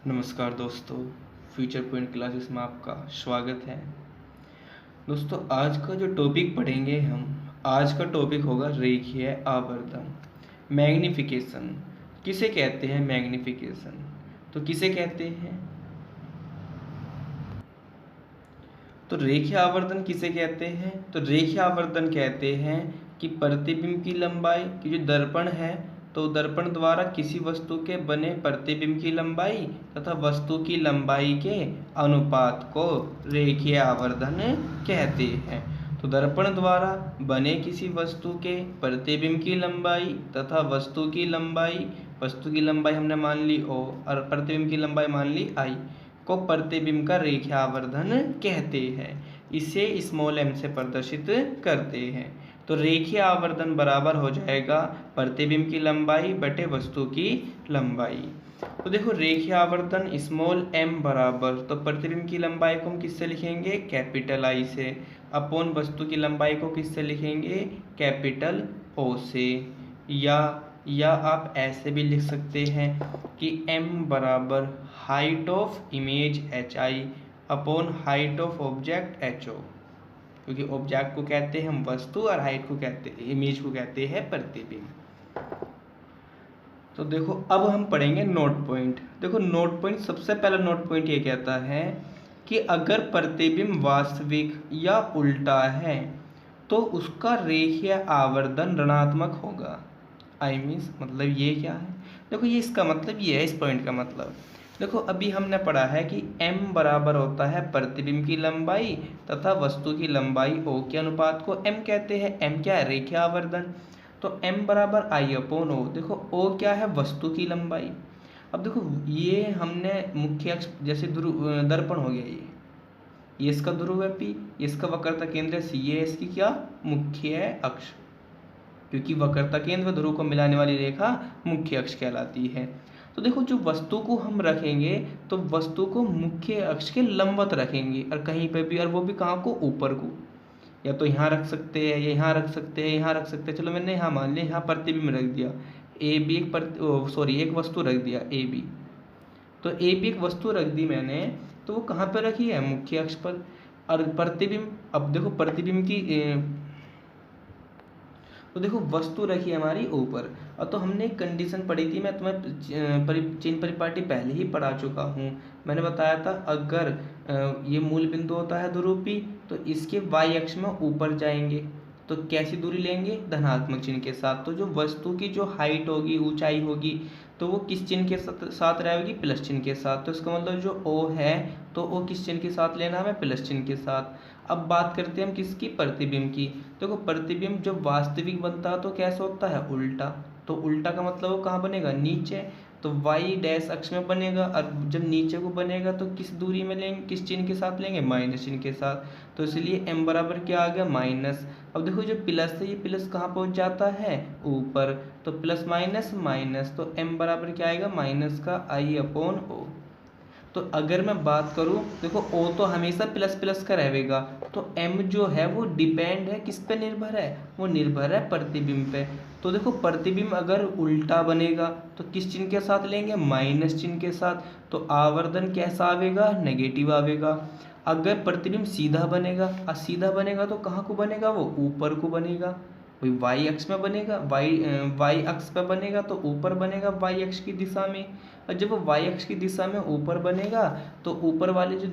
नमस्कार दोस्तों, future point classes में आपका स्वागत है। दोस्तों, आज का जो टॉपिक पढ़ेंगे आज का टॉपिक होगा रेखीय आवर्धन, मैग्निफिकेशन। किसे कहते हैं मैग्निफिकेशन? तो किसे कहते हैं? तो रेखीय आवर्धन किसे कहते हैं? तो रेखीय आवर्धन कहते हैं कि प्रतिबिंब की लंबाई की जो दर्पण है, तो दर्पण द्वारा किसी वस्तु के बने प्रतिबिंब की लंबाई तथा वस्तु की लंबाई के अनुपात को रेखीय आवर्धन कहते हैं। तो दर्पण द्वारा बने किसी वस्तु के प्रतिबिंब की लंबाई तथा वस्तु की लंबाई हमने मान ली ओ और प्रतिबिंब की लंबाई मान ली आई को प्रतिबिंब का रेखीय आवर्धन कहते हैं। इसे स्मॉल m से प्रदर्शित करते हैं। तो रेखीय आवर्धन बराबर हो जाएगा प्रतिबिंब की लंबाई बटे वस्तु की लंबाई। तो देखो, रेखीय आवर्धन स्मॉल m बराबर, तो प्रतिबिंब की लंबाई को हम किससे लिखेंगे? कैपिटल I से, अपॉन वस्तु की लंबाई को किससे लिखेंगे? कैपिटल O से। या आप ऐसे भी लिख सकते हैं कि m बराबर height of image HI upon height of object HO, क्योंकि ऑब्जेक्ट को कहते हैं हम वस्तु और हाइट को कहते हैं, इमेज को कहते हैं प्रतिबिंब। तो देखो, अब हम पढ़ेंगे नोट पॉइंट। देखो, नोट पॉइंट, सबसे पहला नोट पॉइंट ये कहता है कि अगर प्रतिबिंब वास्तविक या उल्टा है तो उसका रेखीय आवर्धन ऋणात्मक होगा। मतलब ये क्या है? देखो, ये इसका मतलब ये है, इस पॉइंट का मतलब देखो, अभी हमने पढ़ा है कि m बराबर होता है प्रतिबिंब की लंबाई तथा वस्तु की लंबाई O के अनुपात को m कहते हैं। m क्या है? रेखीय आवर्धन। तो m बराबर I अपॉन O। देखो, O क्या है? वस्तु की लंबाई। अब देखो, ये हमने मुख्य अक्ष, जैसे दर्पण हो गया, ये इसका ध्रुव है P, इसका वक्रता केंद्र C, ये इसकी क्या? मुख्य अक्ष, क्योंकि वक्रता केंद्र व ध्रुव को मिलाने वाली रेखा मुख्य अक्ष कहलाती है। तो देखो, जो वस्तु को हम रखेंगे तो वस्तु को मुख्य अक्ष के लंबवत रखेंगे, और कहीं पर भी, और वो भी कहाँ को? ऊपर को। या तो यहाँ रख सकते हैं, या यहाँ रख सकते हैं, यहाँ रख सकते हैं। चलो, मैंने यहाँ मान लिया, यहाँ प्रतिबिंब रख दिया एक वस्तु रख दिया AB। तो AB एक वस्तु रख दी मैंने, तो वो कहाँ पर रखी है? मुख्य अक्ष पर। और प्रतिबिंब, अब देखो प्रतिबिंब की तो देखो, वस्तु रखी है हमारी ऊपर। और तो हमने एक कंडीशन पढ़ी थी, मैं तुम्हें चेन परिपाटी पहले ही पढ़ा चुका हूँ। मैंने बताया था, अगर ये मूल बिंदु होता है ध्रुव P, तो इसके y अक्ष में ऊपर जाएंगे तो कैसी दूरी लेंगे? धनात्मक चिन्ह के साथ। तो जो वस्तु की जो हाइट होगी, ऊंचाई होगी, तो वो किस चिन्ह के साथ रहेगी? प्लस चिन्ह के साथ। तो इसका मतलब जो O है, तो O किस चिन्ह के साथ लेना है? प्लस चिन्ह के साथ। अब बात करते हैं हम किसकी? प्रतिबिंब की। देखो, प्रतिबिंब जब वास्तविक बनता है तो कैसे होता है? उल्टा। तो उल्टा का मतलब वो कहाँ बनेगा? नीचे। तो y डैश अक्ष में बनेगा, और जब नीचे को बनेगा तो किस दूरी में लेंगे? किस चिन्ह के साथ लेंगे? माइनस चिन्ह के साथ। तो इसलिए m बराबर क्या आ गया? माइनस। अब देखो, जो प्लस है, ये प्लस कहाँ पहुँच जाता है? ऊपर। तो प्लस माइनस माइनस, तो m बराबर क्या आएगा? माइनस का I अपॉन O। तो अगर मैं बात करूं, देखो O तो हमेशा प्लस प्लस का रहेगा, तो M जो है वो डिपेंड है, किस पे निर्भर है? वो निर्भर है प्रतिबिंब पे। तो देखो, प्रतिबिंब अगर उल्टा बनेगा तो किस चिन्ह के साथ लेंगे? माइनस चिन्ह के साथ। तो आवर्धन कैसा आवेगा? नेगेटिव आवेगा। अगर प्रतिबिंब सीधा बनेगा, और सीधा बनेगा तो कहाँ को बनेगा? वो ऊपर को बनेगा। y अक्ष में बनेगा, y अक्ष पे बनेगा तो ऊपर बनेगा y अक्ष की दिशा में। और जब वो y अक्ष की दिशा में ऊपर बनेगा तो ऊपर वाली जो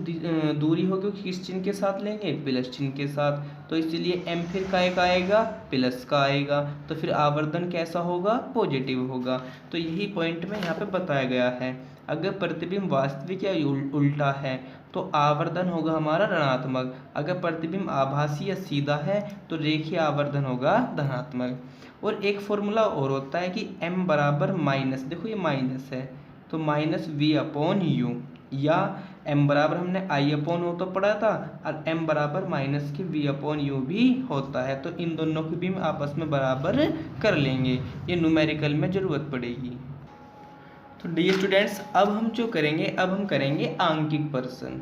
दूरी होगी वो किस चिन्ह के साथ लेंगे? प्लस चिन्ह के साथ। तो इसलिए m फिर का आएगा? प्लस का आएगा। तो फिर आवर्धन कैसा होगा? पॉजिटिव होगा। तो यही पॉइंट में यहाँ पे बताया गया है। अगर प्रतिबिंब वास्तविक या उल्टा है तो आवर्धन होगा हमारा ऋणात्मक। अगर प्रतिबिंब आभासी या सीधा है तो रेखीय आवर्धन होगा धनात्मक। और एक फॉर्मूला और होता है कि m बराबर माइनस, देखो ये माइनस है, तो माइनस v अपॉन u, या m बराबर हमने I अपॉन O तो पढ़ा था, और m बराबर माइनस के v अपॉन u भी होता है। तो इन दोनों की भी हम आपस में बराबर कर लेंगे, ये न्यूमेरिकल में ज़रूरत पड़ेगी। तो डियर स्टूडेंट्स, अब हम जो करेंगे, अब हम करेंगे आंकिक पर्सन।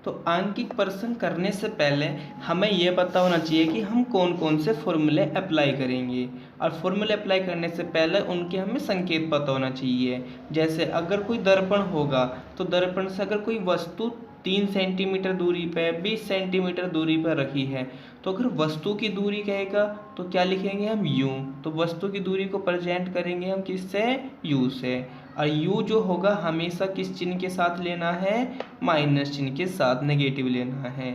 तो आंकिक प्रश्न करने से पहले हमें यह पता होना चाहिए कि हम कौन कौन से फॉर्मूले अप्लाई करेंगे, और फॉर्मूले अप्लाई करने से पहले उनके हमें संकेत पता होना चाहिए। जैसे अगर कोई दर्पण होगा तो दर्पण से अगर कोई वस्तु 3 सेंटीमीटर दूरी पर 20 सेंटीमीटर दूरी पर रखी है, तो अगर वस्तु की दूरी कहेगा तो क्या लिखेंगे हम u। तो वस्तु की दूरी को प्रेजेंट करेंगे हम किससे, u से। और u जो होगा हमेशा किस चिन्ह के साथ लेना है, माइनस चिन्ह के साथ, नेगेटिव लेना है।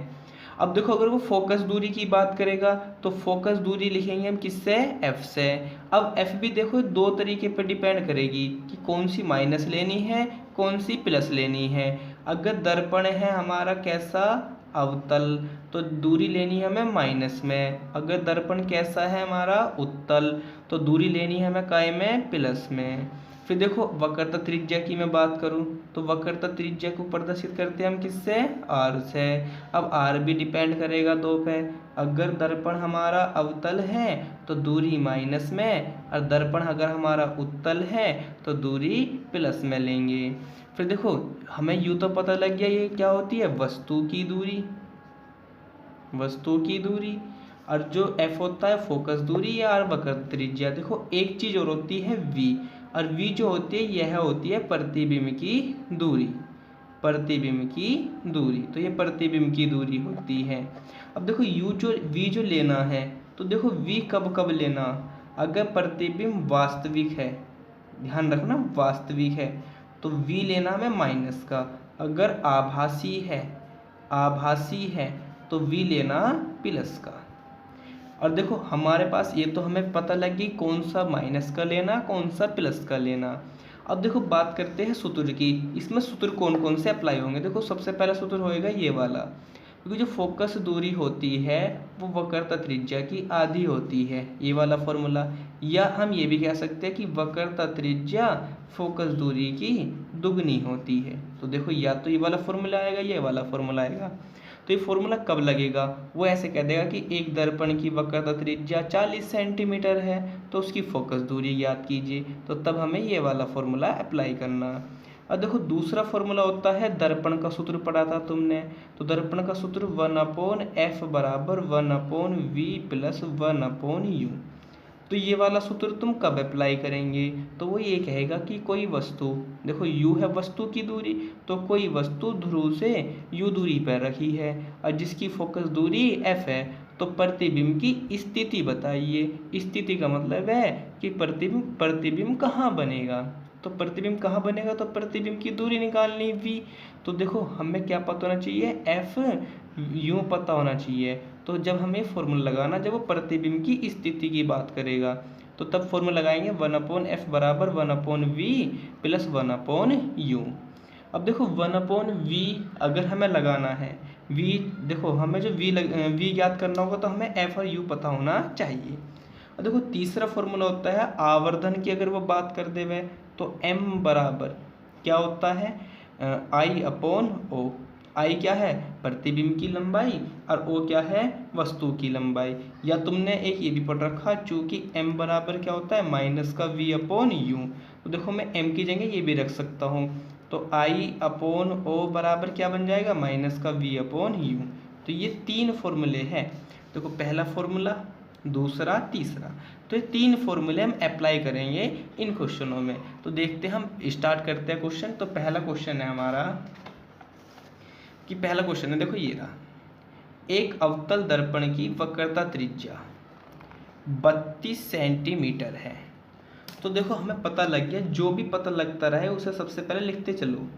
अब देखो अगर वो फोकस दूरी की बात करेगा तो फोकस दूरी लिखेंगे हम किससे, f से। अब f भी देखो दो तरीके पर डिपेंड करेगी कि कौन सी माइनस लेनी है, कौन सी प्लस लेनी है। अगर दर्पण है हमारा कैसा, अवतल, तो दूरी लेनी है हमें माइनस में। अगर दर्पण कैसा है हमारा, उत्तल, तो दूरी लेनी है हमें काय में, प्लस में। फिर देखो वक्रता त्रिज्या की मैं बात करूं तो वक्रता त्रिज्या को प्रदर्शित करते हैं हम किससे, r से। अब r भी डिपेंड करेगा दो पे। अगर दर्पण हमारा अवतल है तो दूरी माइनस में, और दर्पण अगर हमारा उत्तल है तो दूरी प्लस में लेंगे। फिर देखो हमें यूं तो पता लग गया ये क्या होती है, वस्तु की दूरी, वस्तु की दूरी। और जो f होता है फोकस दूरी या r वक्रता त्रिज्या। देखो एक चीज और होती है v, और v जो होती है यह होती है प्रतिबिंब की दूरी, प्रतिबिंब की दूरी। तो ये प्रतिबिंब की दूरी होती है। अब देखो v जो लेना है, तो देखो v कब कब लेना, अगर प्रतिबिंब वास्तविक है, ध्यान रखना वास्तविक है तो v लेना हमें माइनस का। अगर आभासी है, आभासी है तो v लेना प्लस का। और देखो हमारे पास ये तो हमें पता लग गई कौन सा माइनस का लेना, कौन सा प्लस का लेना। अब देखो बात करते हैं सूत्र की। इसमें सूत्र कौन कौन से अप्लाई होंगे। देखो सबसे पहला सूत्र होएगा ये वाला, क्योंकि जो फोकस दूरी होती है वो वक्रता त्रिज्या की आधी होती है, ये वाला फॉर्मूला। या हम ये भी कह सकते हैं कि वक्रता त्रिज्या फोकस दूरी की दुगनी होती है। तो देखो या तो ये वाला फॉर्मूला आएगा, ये वाला फॉर्मूला आएगा। तो ये फॉर्मूला कब लगेगा, वो ऐसे कह देगा कि एक दर्पण की वक्रता त्रिज्या 40 सेंटीमीटर है तो उसकी फोकस दूरी ज्ञात कीजिए। तो तब हमें ये वाला फॉर्मूला अप्लाई करना। और देखो दूसरा फॉर्मूला होता है, दर्पण का सूत्र पढ़ा था तुमने, तो दर्पण का सूत्र 1/f बराबर 1/v प्लस 1/u। तो ये वाला सूत्र तुम कब अप्लाई करेंगे, तो वो ये कहेगा कि कोई वस्तु, देखो u है वस्तु की दूरी, तो कोई वस्तु ध्रुव से u दूरी पर रखी है और जिसकी फोकस दूरी f है, तो प्रतिबिंब की स्थिति बताइए। स्थिति का मतलब है कि प्रतिबिंब कहाँ बनेगा। तो प्रतिबिंब कहाँ बनेगा, तो प्रतिबिंब की दूरी निकालनी v। तो देखो हमें क्या पता होना चाहिए, f u पता होना चाहिए। तो जब हमें फॉर्मूला लगाना, जब वो प्रतिबिंब की स्थिति की बात करेगा, तो तब फॉर्मूला लगाएंगे 1/f बराबर 1/v प्लस 1/u। अब देखो 1/v अगर हमें लगाना है, v देखो हमें जो v ज्ञात करना होगा तो हमें f और u पता होना चाहिए। और देखो तीसरा फॉर्मूला होता है आवर्धन की, अगर वो बात कर देवे तो m बराबर क्या होता है, I/O। आई क्या है, प्रतिबिंब की लंबाई, और ओ क्या है, वस्तु की लंबाई। या तुमने एक ये भी पढ़ रखा, चूंकि m बराबर क्या होता है, माइनस का v/u। तो देखो मैं m की जगह ये भी रख सकता हूँ, तो I/O बराबर क्या बन जाएगा, माइनस का v/u। तो ये तीन फॉर्मूले हैं। देखो पहला फॉर्मूला, दूसरा, तीसरा, तो ये तीन फॉर्मूले हम अप्लाई करेंगे इन क्वेश्चनों में। तो देखते हैं, हम स्टार्ट करते हैं क्वेश्चन। तो पहला क्वेश्चन है हमारा कि पहला क्वेश्चन है, देखो ये रहा, एक अवतल दर्पण की वक्रता त्रिज्या 32 सेंटीमीटर है। तो देखो हमें पता लग गया, जो भी पता लगता रहे उसे सबसे पहले लिखते चलो।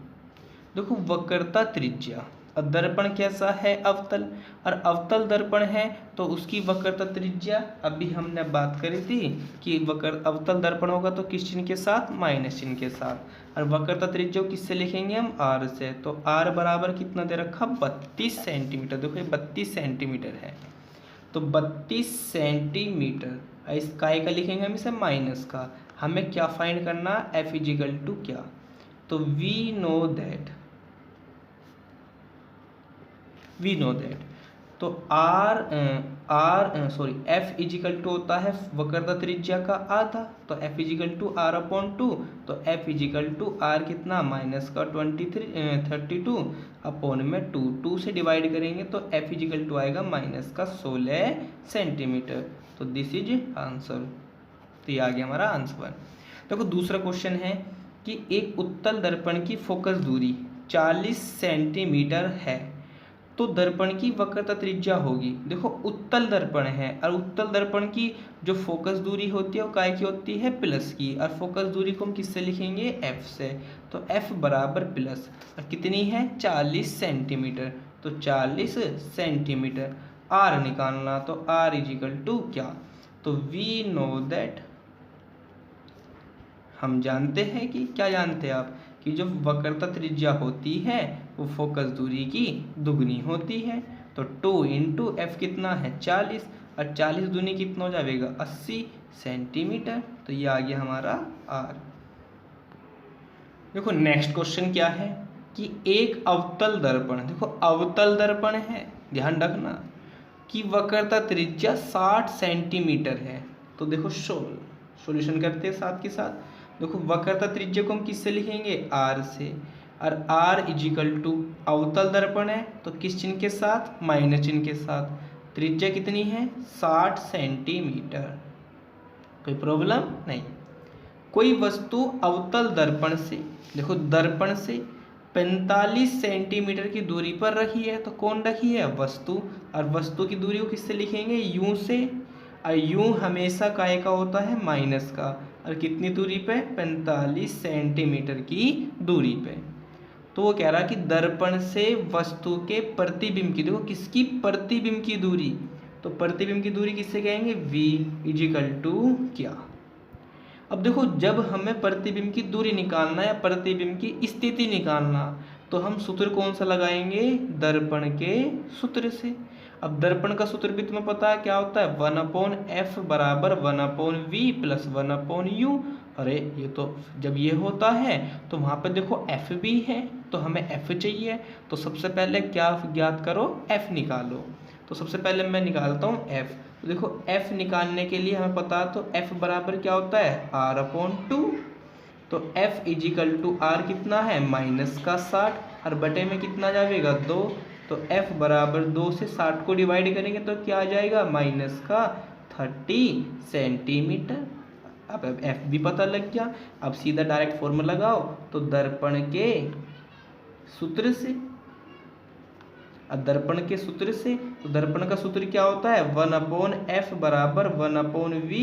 देखो वक्रता त्रिज्या, और दर्पण कैसा है, अवतल, और अवतल दर्पण है तो उसकी वक्रता त्रिज्या अभी हमने बात करी थी कि अवतल दर्पण होगा तो किस चिन्ह के साथ, माइनस चिन्ह के साथ। और वक्रता त्रिज्या किससे लिखेंगे हम, r से। तो r बराबर कितना दे रखा, 32 सेंटीमीटर। देखो ये 32 सेंटीमीटर है, तो 32 सेंटीमीटर, इस काय का लिखेंगे हम इसे, माइनस का। हमें क्या फाइंड करना, f इजिकल टू क्या, तो वी नो दैट तो एफ इजिकल टू होता है वक्रता त्रिज्या का आधा, तो F is equal to R upon two, तो एफ इजिकल टू आर कितना माइनस का 32 अपॉन में 2 से डिवाइड करेंगे तो एफ इजिकल टू आएगा माइनस का 16 सेंटीमीटर। तो दिस इज आंसर। तो ये आ गया हमारा आंसर। देखो दूसरा क्वेश्चन है कि एक उत्तल दर्पण की फोकस दूरी 40 सेंटीमीटर है तो दर्पण की वक्रता त्रिज्या होगी। देखो उत्तल दर्पण है और उत्तल दर्पण की जो फोकस दूरी होती है वो काय की होती है प्लस की, और फोकस दूरी को हम किससे लिखेंगे एफ से। तो एफ बराबर प्लस और कितनी है 40 सेंटीमीटर, तो 40 सेंटीमीटर। आर निकालना, तो आर इजिकल टू क्या, तो वी नो दैट, हम जानते हैं कि क्या जानते हैं आप कि जो वक्रता त्रिज्या होती है वो फोकस दूरी की दुगनी होती है। तो 2 इंटू एफ कितना है 40 और 40 दूनी कितना हो जाएगा 80 सेंटीमीटर। तो ये आ गया हमारा आर। देखो नेक्स्ट क्वेश्चन क्या है कि एक अवतल दर्पण, देखो अवतल दर्पण है, ध्यान रखना कि वक्रता त्रिज्या 60 सेंटीमीटर है। तो देखो सॉल्यूशन करते हैं साथ के साथ। देखो वक्रता त्रिज्या को हम किससे लिखेंगे आर से, और आर इजिकल टू अवतल दर्पण है तो किस चिन्ह के साथ माइनस चिन्ह के साथ, त्रिज्या कितनी है 60 सेंटीमीटर। कोई प्रॉब्लम नहीं। कोई वस्तु अवतल दर्पण से, देखो दर्पण से 45 सेंटीमीटर की दूरी पर रखी है, तो कौन रखी है वस्तु, और वस्तु की दूरी को किससे लिखेंगे यू से, और यू हमेशा काय का होता है माइनस का, और कितनी दूरी पे 45 सेंटीमीटर की दूरी पे। तो वो कह रहा कि दर्पण से वस्तु के प्रतिबिंब की, देखो किसकी प्रतिबिंब की दूरी, तो प्रतिबिंब की दूरी किससे कहेंगे v इजिकल टू क्या। अब देखो जब हमें प्रतिबिंब की दूरी निकालना या प्रतिबिंब की स्थिति निकालना तो हम सूत्र कौन सा लगाएंगे दर्पण के सूत्र से। अब दर्पण का सूत्र भी तुम्हें पता है क्या होता है 1/f बराबर 1/v प्लस 1/u। अरे ये तो जब ये होता है तो वहाँ पे देखो f भी है तो हमें f चाहिए, तो सबसे पहले क्या ज्ञात करो f निकालो। तो सबसे पहले मैं निकालता हूँ f। तो देखो f निकालने के लिए हमें पता तो f बराबर क्या होता है r/2। तो f इजिकल टू r कितना है माइनस का 60 और बटे में कितना जाएगा 2। तो f बराबर 2 से 60 को डिवाइड करेंगे तो क्या आ जाएगा माइनस का 30 सेंटीमीटर। अब f भी पता लग गया। अब सीधा डायरेक्ट फॉर्मूला लगाओ तो दर्पण के सूत्र से, अब दर्पण के सूत्र से, तो दर्पण का सूत्र क्या होता है 1/f बराबर 1/v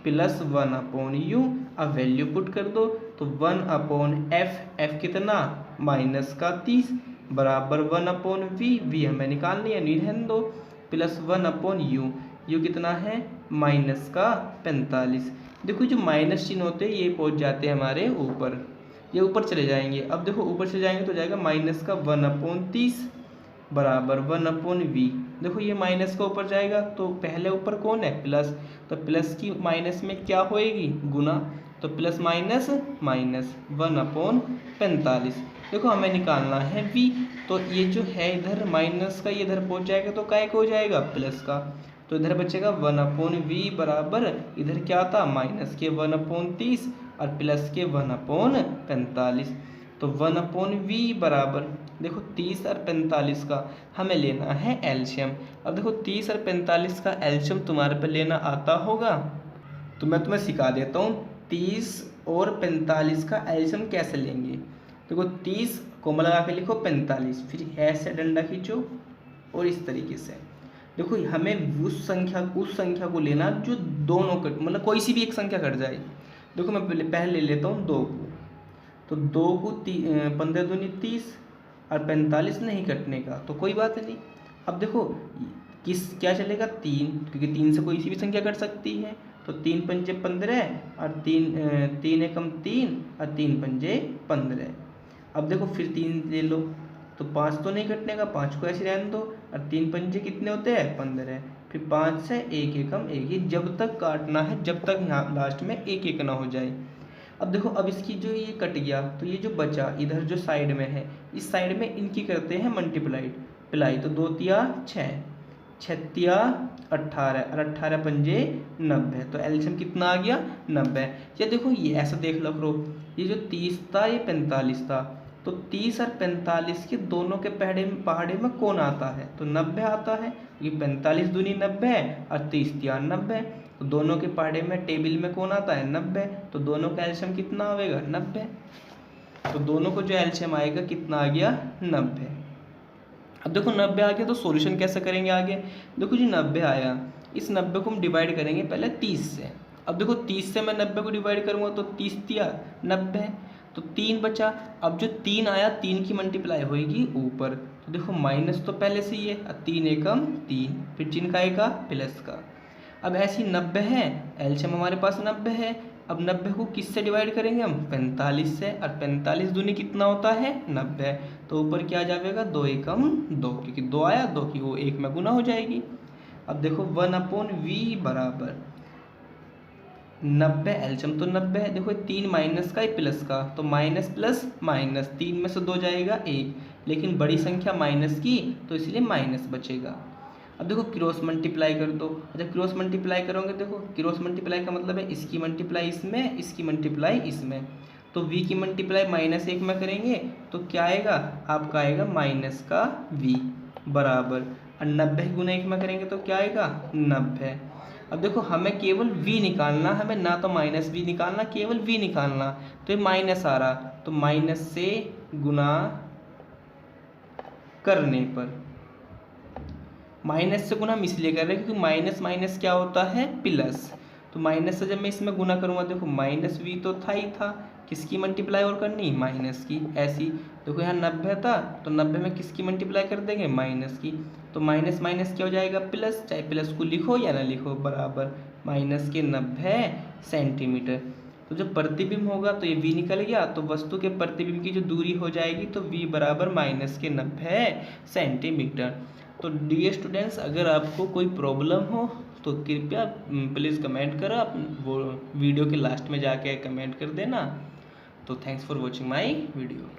प्लस 1/u। अब वैल्यू पुट कर दो तो 1/f, f कितना माइनस का 30 बराबर 1/v, v हमें निकालनी है नहीं रहने दो, प्लस 1/u, u कितना है माइनस का 45। देखो जो माइनस चिन्ह होते हैं ये पहुंच जाते हैं हमारे ऊपर, ये ऊपर चले जाएंगे। अब देखो ऊपर चले जाएंगे तो जाएगा माइनस का 1/30 बराबर 1/v। देखो ये माइनस का ऊपर जाएगा तो पहले ऊपर कौन है प्लस, तो प्लस की माइनस में क्या होएगी गुना, तो प्लस माइनस माइनस 1/45। देखो हमें निकालना है v, तो ये जो है इधर माइनस का ये इधर पहुंच जाएगा तो काय को हो जाएगा प्लस का, तो इधर बचेगा 1/v बराबर इधर क्या था माइनस के 1/30 और प्लस के 1/45। तो 1/v बराबर देखो 30 और 45 का हमें लेना है एलसीएम। अब देखो 30 और 45 का एलसीएम तुम्हारे पे लेना आता होगा तो मैं तुम्हें सिखा देता हूँ 30 और 45 का एलसीएम कैसे लेंगे। देखो 30 कोमा लगा के लिखो 45, फिर ऐसे डंडा खींचो और इस तरीके से। देखो हमें उस संख्या को लेना जो दोनों कट, मतलब कोई सी भी एक संख्या कट जाए। देखो मैं पहले ले लेता हूँ 2 को, तो 2 को 15 दूनी 30 और 45 नहीं कटने का तो कोई बात नहीं। अब देखो क्या चलेगा 3, क्योंकि 3 से कोई सी भी संख्या कट सकती है, तो 3 पंजे 15 और 3 एकम 3 और 3 पंजे 15। अब देखो फिर 3 ले लो तो 5 तो नहीं कटने का, 5 को ऐसे रहने दो, और 3 पंजे कितने होते हैं 15, फिर 5 से 1 एकम 1 ही, जब तक काटना है जब तक यहाँ लास्ट में 1 1 ना हो जाए। अब देखो अब इसकी जो ये कट गया तो ये जो बचा इधर जो साइड में है इस साइड में इनकी करते हैं मल्टीप्लाई, तो 2 तिया 6, छत्तिया 18 और 18 पंजे 90, तो एलसीएम कितना आ गया 90। ये देखो ये ऐसा देख लो करो, ये जो 30 था ये 45 था, तो 30 और 45 के दोनों के पहाड़े में कौन आता है, तो 90 आता है, क्योंकि 45 दूनी 90 है और 30 तिया 90, तो दोनों के पहाड़े में टेबल में कौन आता है 90, तो दोनों का एलसीएम कितना आएगा 90, तो दोनों को जो एलसीएम आएगा कितना आ गया 90। अब देखो 90 आ गया तो सॉल्यूशन कैसे करेंगे आगे, देखो जी 90 आया, इस 90 को हम डिवाइड करेंगे पहले 30 से। अब देखो 30 से मैं 90 को डिवाइड करूँगा तो 30 तिया 90, तो 3 बचा। अब जो 3 आया 3 की मल्टीप्लाई होगी ऊपर, तो देखो माइनस तो पहले से ही है, 3 एकम 3, फिर चिन्ह का आएगा प्लस का। अब ऐसी 90 है, एलसीएम हमारे पास 90 है, अब 90 को किससे डिवाइड करेंगे हम 45 से, और 45 दूनी कितना होता है 90, तो ऊपर क्या आ जाएगा 2 एकम 2, क्योंकि 2 आया 2 की वो 1 में गुना हो जाएगी। अब देखो 1/v बराबर 90, एलसीएम तो 90 है, देखो 3 माइनस का प्लस का, तो माइनस प्लस माइनस 3 में से 2 जाएगा 1, लेकिन बड़ी संख्या माइनस की तो इसलिए माइनस बचेगा। अब देखो क्रॉस मल्टीप्लाई कर दो, अच्छा क्रॉस मल्टीप्लाई करोगे, देखो क्रॉस मल्टीप्लाई का मतलब है इसकी मल्टीप्लाई इसमें, इसकी मल्टीप्लाई इसमें, तो v की मल्टीप्लाई -1 में करेंगे तो क्या आएगा आपका आएगा माइनस का v बराबर, और 90 गुना 1 में करेंगे तो क्या आएगा 90। अब देखो हमें केवल v निकालना, हमें ना तो माइनस v निकालना, केवल v निकालना, तो ये माइनस आ रहा, तो माइनस से गुना करने पर, माइनस से गुना हम इसलिए कर रहे हैं क्योंकि माइनस माइनस क्या होता है प्लस, तो माइनस से जब मैं इसमें गुना करूँगा, देखो माइनस वी तो था ही था, किसकी मल्टीप्लाई और करनी माइनस की, ऐसी देखो यहाँ 90 था तो 90 में किसकी मल्टीप्लाई कर देंगे माइनस की, तो माइनस माइनस क्या हो जाएगा प्लस, चाहे प्लस को लिखो या ना लिखो, बराबर माइनस के 90 सेंटीमीटर। तो जब प्रतिबिंब होगा तो ये v निकल गया, तो वस्तु के प्रतिबिंब की जो दूरी हो जाएगी तो v बराबर माइनस के 90 सेंटीमीटर। तो डियर स्टूडेंट्स, अगर आपको कोई प्रॉब्लम हो तो कृपया प्लीज़ कमेंट करो, आप वो वीडियो के लास्ट में जाके कमेंट कर देना। तो thanks for watching my video.